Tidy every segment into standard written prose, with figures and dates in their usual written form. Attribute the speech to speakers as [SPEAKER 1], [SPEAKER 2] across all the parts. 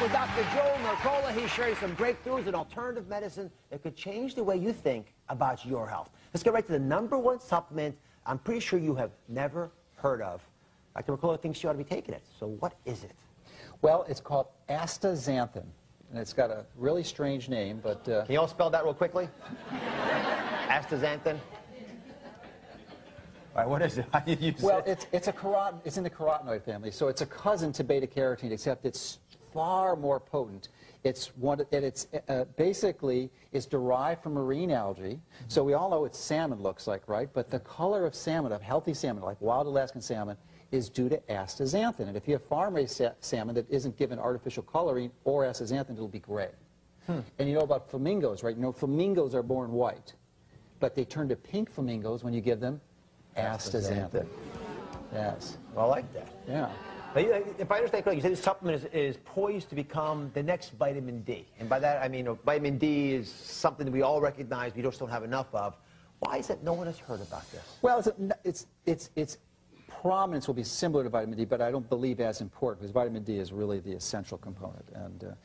[SPEAKER 1] with Dr. Joe Mercola. He's sharing some breakthroughs in alternative medicine that could change the way you think about your health. Let's get right to the #1 supplement I'm pretty sure you have never heard of. Dr. Mercola thinks you ought to be taking it. So what is it?
[SPEAKER 2] Well, it's called Astaxanthin, and it's got a really strange name, but...
[SPEAKER 1] Can you all spell that real quickly? Astaxanthin? All right, what is it? How do you use
[SPEAKER 2] well,
[SPEAKER 1] it?
[SPEAKER 2] it's in the carotenoid family, so it's a cousin to beta-carotene, except it's far more potent. Basically is derived from marine algae. So we all know what salmon looks like, right? But the color of salmon, of healthy salmon, like wild Alaskan salmon, is due to astaxanthin. And if you have farm-raised salmon that isn't given artificial coloring or astaxanthin, it'll be gray. And you know about flamingos, right? You know, flamingos are born white, but they turn to pink flamingos when you give them astaxanthin. Yes.
[SPEAKER 1] Well, I like that.
[SPEAKER 2] Yeah.
[SPEAKER 1] Now, if I understand correctly, you said this supplement is poised to become the next vitamin D. And by that, I mean vitamin D is something that we all recognize we just don't have enough of. Why is it no one has heard about this?
[SPEAKER 2] Well, its prominence will be similar to vitamin D, but I don't believe as important, because vitamin D is really the essential component. And,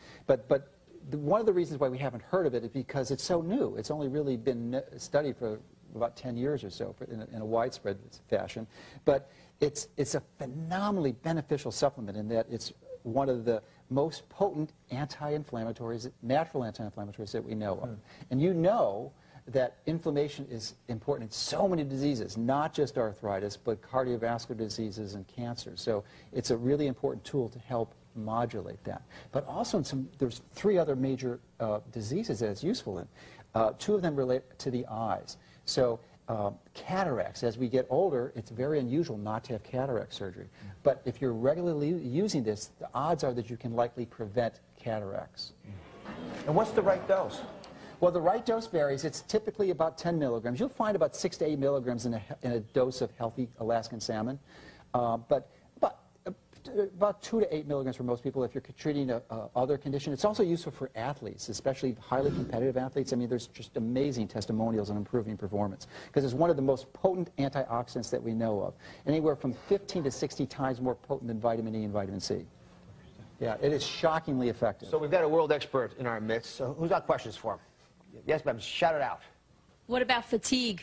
[SPEAKER 2] one of the reasons why we haven't heard of it is because it's so new. It's only really been studied for about 10 years or so in a widespread fashion. But it's a phenomenally beneficial supplement in that it's one of the most potent anti-inflammatories, natural anti-inflammatories that we know of. And you know that inflammation is important in so many diseases, not just arthritis, but cardiovascular diseases and cancer. So it's a really important tool to help modulate that. But also there's 3 other major diseases that it's useful in. 2 of them relate to the eyes. So cataracts, as we get older, it's very unusual not to have cataract surgery. But if you're regularly using this, the odds are that you can likely prevent cataracts.
[SPEAKER 1] And what's the right dose?
[SPEAKER 2] Well, the right dose varies. It's typically about 10 milligrams. You'll find about 6 to 8 milligrams in a dose of healthy Alaskan salmon. But about 2 to 8 milligrams for most people if you're treating other condition. It's also useful for athletes, especially highly competitive athletes. I mean, there's just amazing testimonials on improving performance because it's one of the most potent antioxidants that we know of, anywhere from 15 to 60 times more potent than vitamin E and vitamin C. Yeah, it is shockingly effective.
[SPEAKER 1] So we've got a world expert in our midst. So who's got questions for him? Yes, ma'am. Shout it out.
[SPEAKER 3] What about fatigue?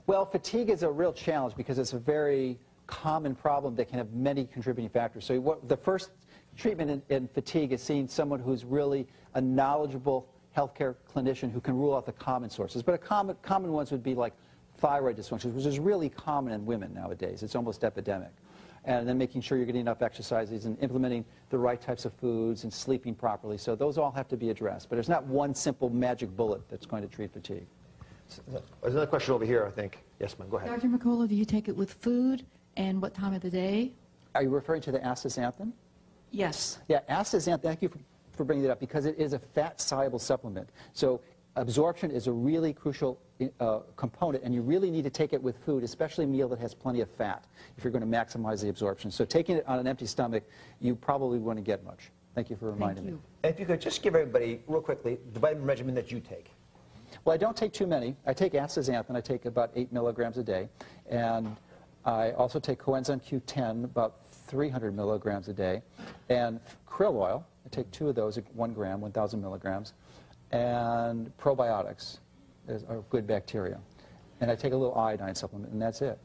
[SPEAKER 2] Well, fatigue is a real challenge because it's a very common problem that can have many contributing factors. So the first treatment in fatigue is seeing someone who's really a knowledgeable healthcare clinician who can rule out the common sources. But common ones would be like thyroid dysfunction, which is really common in women nowadays. It's almost epidemic. And then making sure you're getting enough exercises and implementing the right types of foods and sleeping properly. So those all have to be addressed. But there's not one simple magic bullet that's going to treat fatigue.
[SPEAKER 1] There's another question over here, I think. Yes, ma'am. Go ahead.
[SPEAKER 4] Dr. Mercola, do you take it with food? And what time of the day?
[SPEAKER 2] Are you referring to the astaxanthin?
[SPEAKER 4] Yes.
[SPEAKER 2] Yeah, astaxanthin, thank you for bringing it up, because it is a fat-soluble supplement. So absorption is a really crucial component, and you really need to take it with food, especially a meal that has plenty of fat, if you're going to maximize the absorption. So taking it on an empty stomach, you probably wouldn't get much. Thank you for reminding me.
[SPEAKER 1] And if you could just give everybody, real quickly, the vitamin regimen that you take.
[SPEAKER 2] Well, I don't take too many. I take astaxanthin. I take about 8 milligrams a day. And I also take coenzyme Q10, about 300 milligrams a day, and krill oil. I take 2 of those at 1 gram, 1,000 milligrams, and probiotics are good bacteria. And I take a little iodine supplement, and that's it.